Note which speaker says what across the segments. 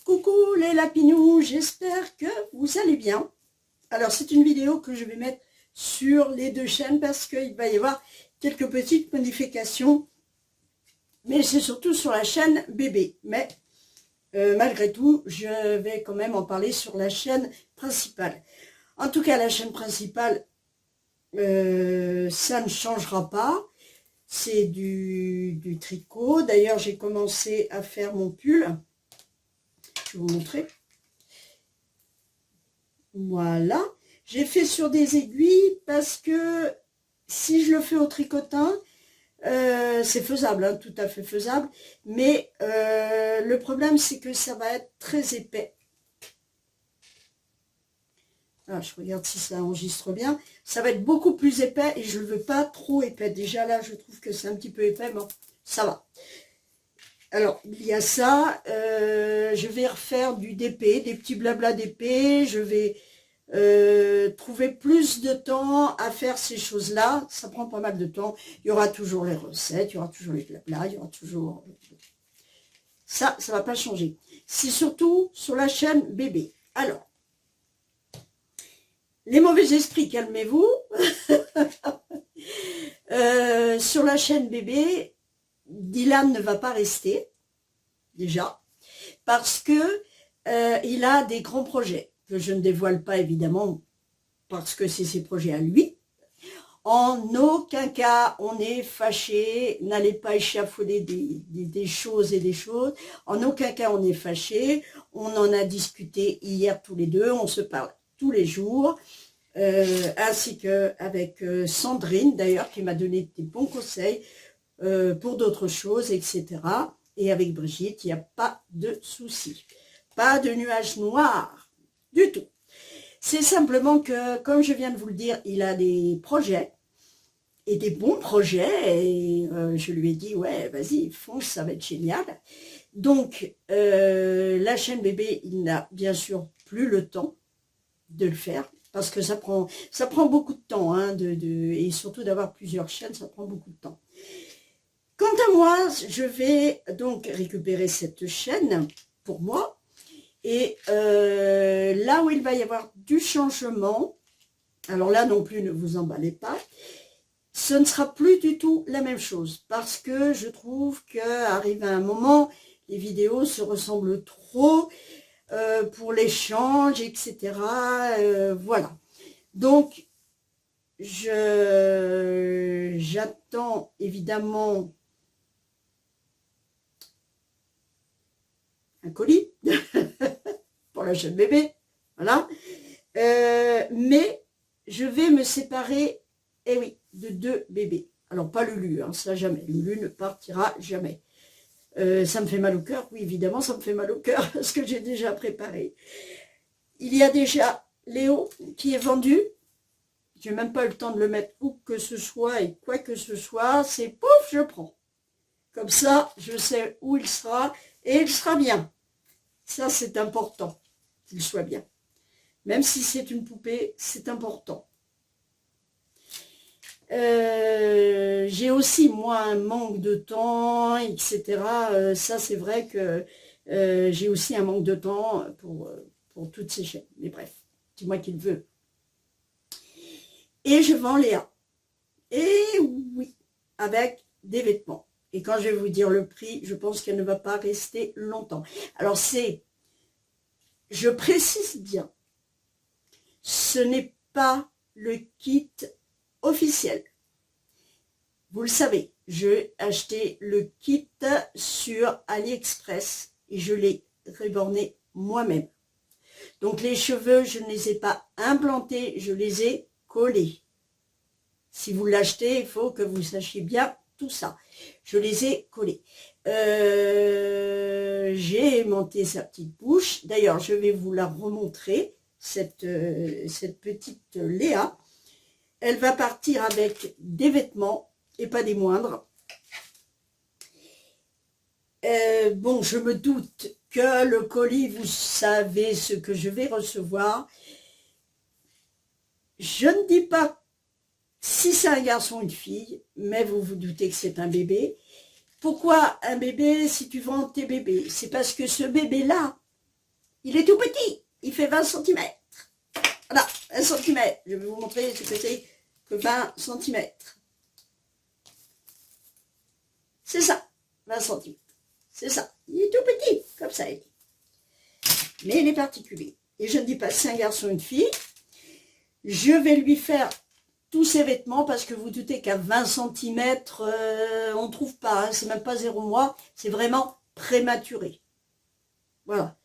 Speaker 1: Coucou les lapinous, j'espère que vous allez bien. Alors c'est une vidéo que je vais mettre sur les deux chaînes parce qu'il va y avoir quelques petites modifications. Mais c'est surtout sur la chaîne bébé. Mais malgré tout, je vais quand même en parler sur la chaîne principale. En tout cas, la chaîne principale, ça ne changera pas. C'est du tricot. D'ailleurs, j'ai commencé à faire mon pull. Je vais vous montrer. Voilà. J'ai fait sur des aiguilles parce que si je le fais au tricotin, c'est faisable, hein, tout à fait faisable. Mais le problème, c'est que ça va être très épais. Ah, je regarde si ça enregistre bien. Ça va être beaucoup plus épais et je ne veux pas trop épais. Déjà là, je trouve que c'est un petit peu épais, mais bon, ça va. Alors, il y a ça. Je vais refaire du DP, des petits blabla DP. Je vais trouver plus de temps à faire ces choses-là. Ça prend pas mal de temps. Il y aura toujours les recettes, il y aura toujours les blabla, il y aura toujours... Ça va pas changer. C'est surtout sur la chaîne bébé. Alors, les mauvais esprits, calmez-vous. Sur la chaîne bébé, Dylan ne va pas rester, déjà, parce que il a des grands projets, que je ne dévoile pas évidemment, parce que c'est ses projets à lui. En aucun cas, on est fâché, n'allez pas échafauder des choses et des choses. En aucun cas, on est fâché. On en a discuté hier tous les deux, on se parle tous les jours, ainsi qu'avec Sandrine, d'ailleurs, qui m'a donné des bons conseils pour d'autres choses, etc. Et avec Brigitte, il n'y a pas de souci. Pas de nuages noirs du tout. C'est simplement que, comme je viens de vous le dire, il a des projets, et des bons projets, et je lui ai dit, ouais, vas-y, fonce, ça va être génial. Donc, la chaîne bébé, il n'a bien sûr plus le temps de le faire, parce que ça prend beaucoup de temps, hein, et surtout d'avoir plusieurs chaînes, ça prend beaucoup de temps. Quant à moi, je vais donc récupérer cette chaîne pour moi, et là où il va y avoir du changement, alors là non plus, ne vous emballez pas, ce ne sera plus du tout la même chose, parce que je trouve qu'arrive à un moment, les vidéos se ressemblent trop pour l'échange, etc. Voilà. Donc, j'attends évidemment un colis pour la chaîne bébé, voilà. Mais je vais me séparer, eh oui, de 2 bébés. Alors pas Lulu, hein, ça jamais. Lulu ne partira jamais. Ça me fait mal au cœur, oui évidemment ça me fait mal au cœur parce que j'ai déjà préparé. Il y a déjà Léo qui est vendu. J'ai même pas eu le temps de le mettre où que ce soit et quoi que ce soit. C'est pouf, je prends. Comme ça, je sais où il sera et il sera bien. Ça c'est important qu'il soit bien. Même si c'est une poupée, c'est important. J'ai aussi, moi, un manque de temps, etc. Ça, c'est vrai que j'ai aussi un manque de temps pour toutes ces chaînes. Mais bref, c'est moi qui le veux. Et je vends Léa. Et oui, avec des vêtements. Et quand je vais vous dire le prix, je pense qu'elle ne va pas rester longtemps. Alors je précise bien, ce n'est pas le kit officiel. Vous le savez, j'ai acheté le kit sur AliExpress et je l'ai reborné moi-même. Donc les cheveux, je ne les ai pas implantés, je les ai collés. Si vous l'achetez, il faut que vous sachiez bien tout ça. Je les ai collés. J'ai aimanté sa petite bouche. D'ailleurs, je vais vous la remontrer, cette petite Léa. Elle va partir avec des vêtements, et pas des moindres. Bon, je me doute que le colis, vous savez ce que je vais recevoir. Je ne dis pas si c'est un garçon ou une fille, mais vous vous doutez que c'est un bébé. Pourquoi un bébé si tu vends tes bébés? C'est parce que ce bébé-là, il est tout petit, il fait 20 cm. Voilà, 1 cm. Je vais vous montrer ce que c'est que 20 cm. C'est ça, 20 cm. C'est ça. Il est tout petit, comme ça il est. Mais il est particulier. Et je ne dis pas c'est un garçon ou une fille. Je vais lui faire tous ses vêtements parce que vous doutez qu'à 20 cm, on ne trouve pas. Hein, c'est même pas 0 mois. C'est vraiment prématuré. Voilà.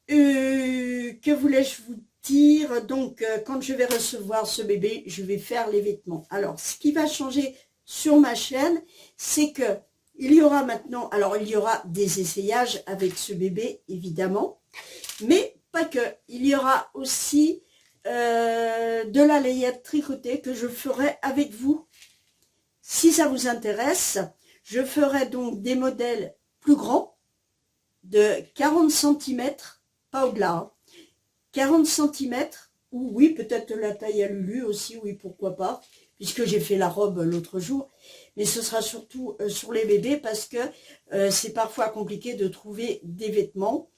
Speaker 1: Que voulais-je vous dire? Donc, quand je vais recevoir ce bébé, je vais faire les vêtements. Alors, ce qui va changer sur ma chaîne, c'est que il y aura maintenant, alors il y aura des essayages avec ce bébé, évidemment, mais pas que. Il y aura aussi de la layette tricotée que je ferai avec vous. Si ça vous intéresse, je ferai donc des modèles plus grands, de 40 cm, pas au-delà, hein, 40 cm, ou oui, peut-être la taille à Lulu aussi, oui, pourquoi pas, puisque j'ai fait la robe l'autre jour, mais ce sera surtout sur les bébés parce que c'est parfois compliqué de trouver des vêtements.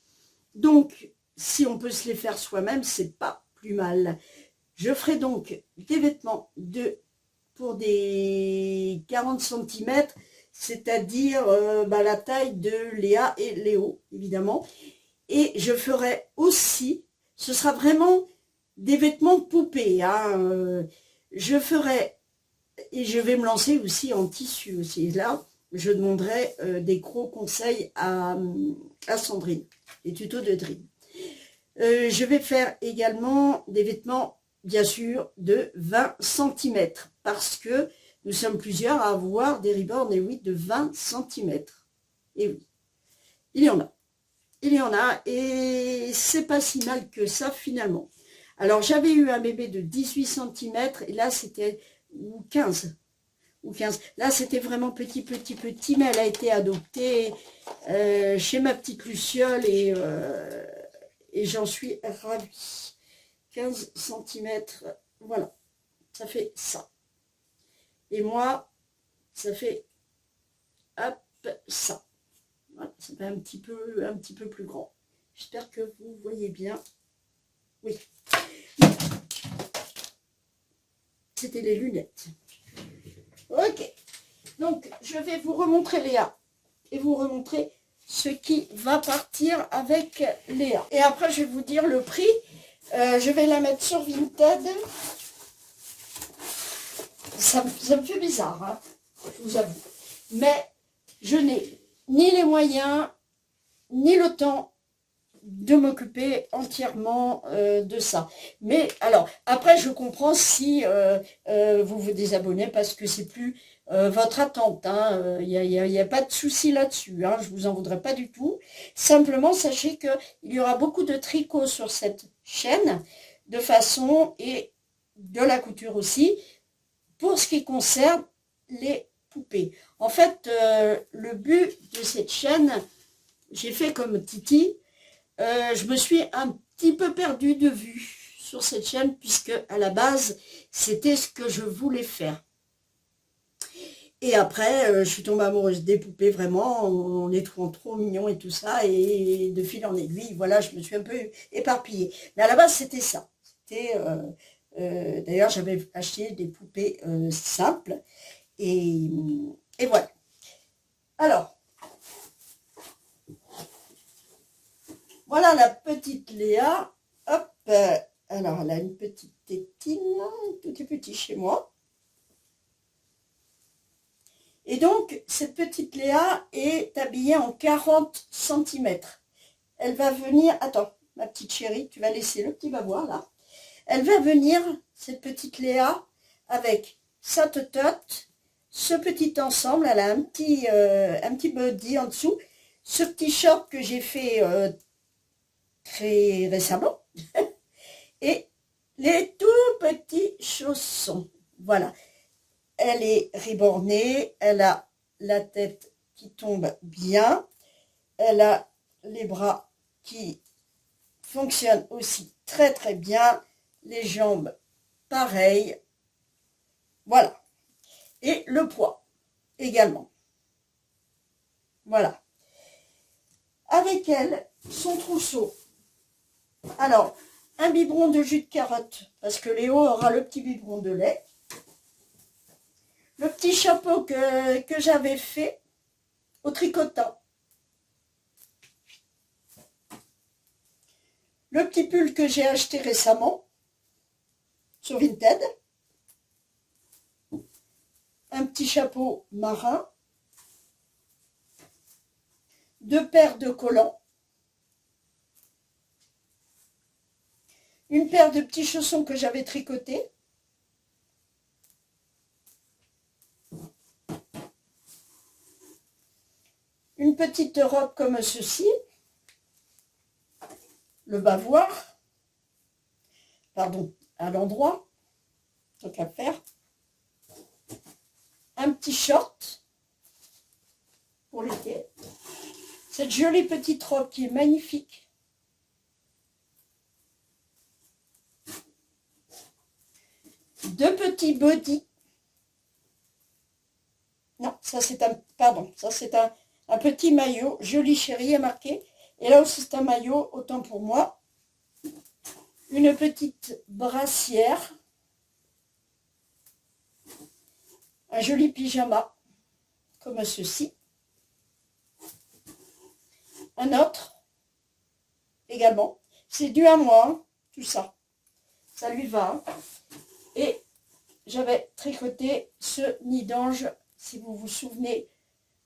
Speaker 1: Donc, si on peut se les faire soi-même, c'est pas plus mal. Je ferai donc des vêtements pour des 40 cm, c'est-à-dire la taille de Léa et Léo, évidemment. Et je ferai aussi, ce sera vraiment des vêtements poupées, hein, je ferai, et je vais me lancer aussi en tissu aussi. Là, je demanderai des gros conseils à Sandrine, les tutos de Dream. Je vais faire également des vêtements, bien sûr, de 20 cm, parce que nous sommes plusieurs à avoir des ribornes, et oui, de 20 cm. Et oui, il y en a. Il y en a, et c'est pas si mal que ça, finalement. Alors, j'avais eu un bébé de 18 cm, et là, c'était, ou 15. Là, c'était vraiment petit, mais elle a été adoptée chez ma petite Luciole, et j'en suis ravie. 15 cm, voilà, ça fait ça. Et moi, ça fait, hop, ça. Voilà, ça fait un petit peu plus grand. J'espère que vous voyez bien. Oui. C'était les lunettes. Ok. Donc, je vais vous remontrer Léa. Et vous remontrer ce qui va partir avec Léa. Et après, je vais vous dire le prix. Je vais la mettre sur Vinted. Ça me fait bizarre, hein, je vous avoue. Mais je n'ai ni les moyens, ni le temps de m'occuper entièrement de ça. Mais alors, après, je comprends si vous vous désabonnez parce que c'est plus votre attente. Il n'y a pas de souci là-dessus. Hein, je ne vous en voudrais pas du tout. Simplement, sachez qu'il y aura beaucoup de tricot sur cette chaîne, de façon et de la couture aussi, pour ce qui concerne les poupées. En fait, le but de cette chaîne, j'ai fait comme Titi, je me suis un petit peu perdue de vue sur cette chaîne, puisque à la base, c'était ce que je voulais faire. Et après, je suis tombée amoureuse des poupées, vraiment, en les trouvant trop mignons et tout ça, et de fil en aiguille, voilà, je me suis un peu éparpillée. Mais à la base, c'était ça. C'était, d'ailleurs, j'avais acheté des poupées simples, et voilà. Alors, voilà la petite Léa. Hop, alors elle a une petite tétine, tout est petit chez moi. Et donc, cette petite Léa est habillée en 40 cm. Elle va venir, attends, ma petite chérie, tu vas laisser le petit bavoir là. Elle va venir, cette petite Léa, avec sa totote, ce petit ensemble, elle a un petit body en dessous, ce petit short que j'ai fait très récemment, et les tout petits chaussons. Voilà. Elle est ribornée, elle a la tête qui tombe bien, elle a les bras qui fonctionnent aussi très très bien, les jambes pareil, voilà. Et le poids également. Voilà. Avec elle, son trousseau. Alors, un biberon de jus de carotte, parce que Léo aura le petit biberon de lait. Le petit chapeau que j'avais fait au tricotant. Le petit pull que j'ai acheté récemment sur Vinted. Un petit chapeau marin. 2 paires de collants. Une paire de petits chaussons que j'avais tricotés. Une petite robe comme ceci. Le bavoir. Pardon, à l'endroit. Tant qu'à faire. Un petit short pour l'été. Cette jolie petite robe qui est magnifique. Deux petits bodys. Non, ça c'est un... Pardon, ça c'est un petit maillot. Joli chéri est marqué. Et là aussi c'est un maillot, autant pour moi. Une petite brassière. Un joli pyjama, comme ceci. Un autre, également. C'est dû à moi, hein, tout ça. Ça lui va. Hein. Et j'avais tricoté ce nid d'ange, si vous vous souvenez,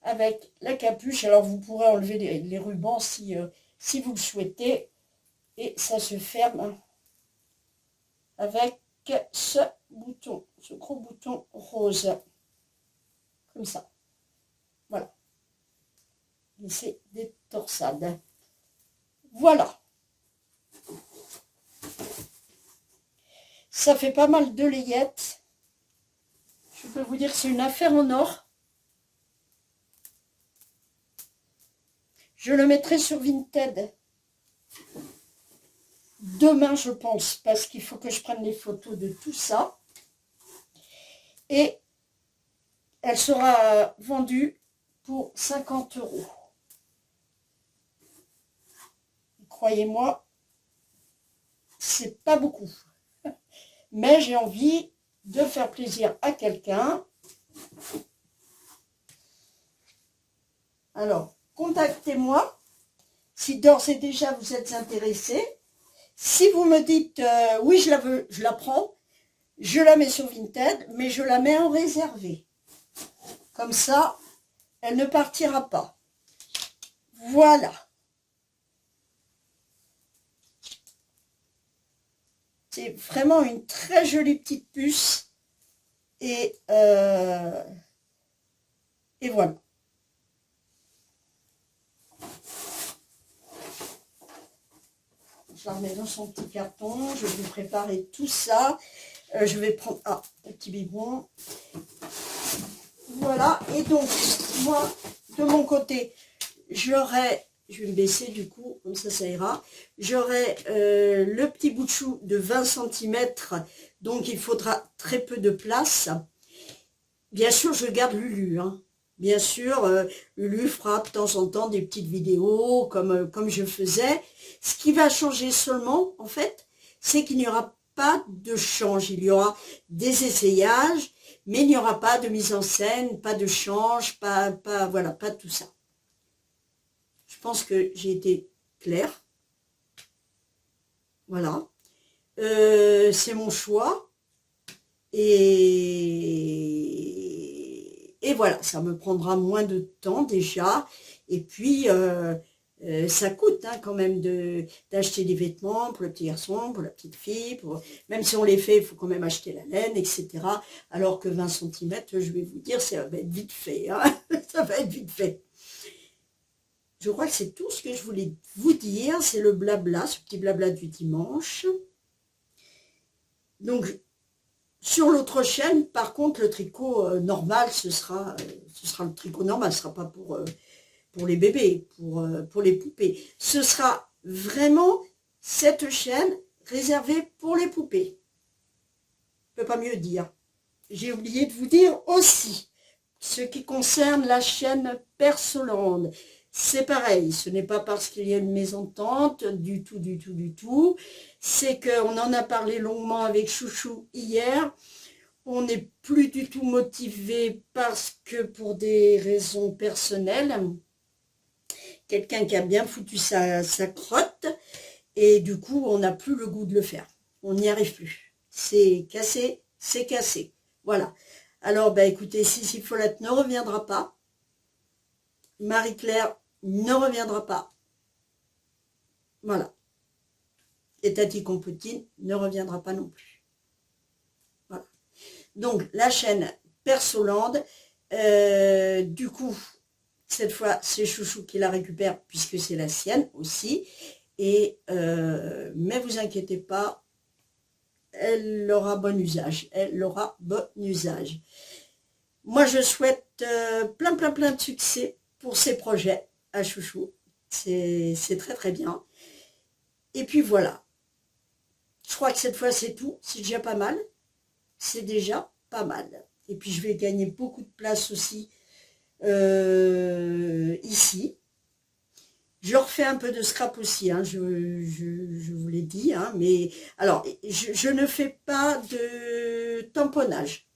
Speaker 1: avec la capuche. Alors vous pourrez enlever les rubans si vous le souhaitez. Et ça se ferme avec ce bouton, ce gros bouton rose. Comme ça. Voilà. Et c'est des torsades. Voilà. Ça fait pas mal de layettes. Je peux vous dire que c'est une affaire en or. Je le mettrai sur Vinted demain, je pense, parce qu'il faut que je prenne les photos de tout ça. Et elle sera vendue pour 50 €. Croyez-moi, c'est pas beaucoup. Mais j'ai envie de faire plaisir à quelqu'un. Alors, contactez-moi si d'ores et déjà vous êtes intéressé. Si vous me dites oui, je la veux, je la prends, je la mets sur Vinted, mais je la mets en réservé. Comme ça, elle ne partira pas. Voilà. C'est vraiment une très jolie petite puce. Et voilà. Je la remets dans son petit carton. Je vais vous préparer tout ça. Je vais prendre un petit biberon. Voilà. Et donc, moi, de mon côté, j'aurai... Je vais me baisser du coup, comme ça ira. J'aurai le petit bout de chou de 20 cm, donc il faudra très peu de place. Bien sûr, je garde Lulu. Hein. Bien sûr, Lulu fera de temps en temps des petites vidéos comme je faisais. Ce qui va changer seulement, en fait, c'est qu'il n'y aura pas de change. Il y aura des essayages, mais il n'y aura pas de mise en scène, pas de change, voilà, pas tout ça. Je pense que j'ai été claire. Voilà. C'est mon choix. Et voilà, ça me prendra moins de temps déjà. Et puis, ça coûte hein, quand même d'acheter des vêtements pour le petit garçon, pour la petite fille. Même si on les fait, il faut quand même acheter la laine, etc. Alors que 20 cm, je vais vous dire, ça va être vite fait. Hein. Ça va être vite fait. Je crois que c'est tout ce que je voulais vous dire. C'est le blabla, ce petit blabla du dimanche. Donc, sur l'autre chaîne, par contre, le tricot normal, ce sera le tricot normal. Ce ne sera pas pour les bébés, pour les poupées. Ce sera vraiment cette chaîne réservée pour les poupées. Je ne peux pas mieux dire. J'ai oublié de vous dire aussi, ce qui concerne la chaîne Persoland. c'est pareil, ce n'est pas parce qu'il y a une mésentente, du tout, du tout, du tout. C'est qu'on en a parlé longuement avec Chouchou hier. On n'est plus du tout motivé parce que pour des raisons personnelles, quelqu'un qui a bien foutu sa crotte, et du coup, on n'a plus le goût de le faire. On n'y arrive plus. C'est cassé, c'est cassé. Voilà. Alors, bah, écoutez, Sissi Follette ne reviendra pas. Marie-Claire ne reviendra pas. Voilà. Et Tati Compotine ne reviendra pas non plus. Voilà. Donc, la chaîne Persoland, du coup, cette fois, c'est Chouchou qui la récupère, puisque c'est la sienne aussi. Et, mais vous inquiétez pas, elle aura bon usage. Elle aura bon usage. Moi, je souhaite plein de succès pour ces projets à Chouchou. C'est très très bien. Et puis voilà. Je crois que cette fois, c'est tout. C'est déjà pas mal. C'est déjà pas mal. Et puis, je vais gagner beaucoup de place aussi ici. Je refais un peu de scrap aussi, hein, je vous l'ai dit, hein, mais alors, je ne fais pas de tamponnage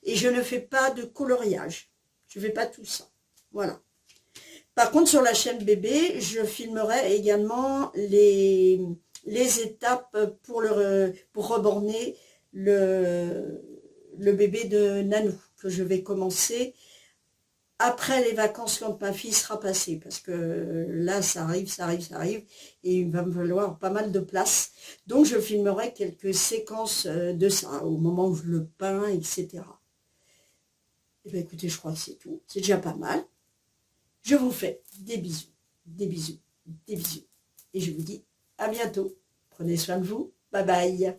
Speaker 1: et je ne fais pas de coloriage. Je ne fais pas tout ça. Voilà. Par contre, sur la chaîne bébé, je filmerai également les étapes pour reborner le bébé de Nanou, que je vais commencer après les vacances quand ma fille sera passée, parce que là, ça arrive, et il va me falloir pas mal de place. Donc, je filmerai quelques séquences de ça, au moment où je le peins, etc. Et bien, écoutez, je crois que c'est tout. C'est déjà pas mal. Je vous fais des bisous, des bisous, des bisous. Et je vous dis à bientôt. Prenez soin de vous. Bye bye.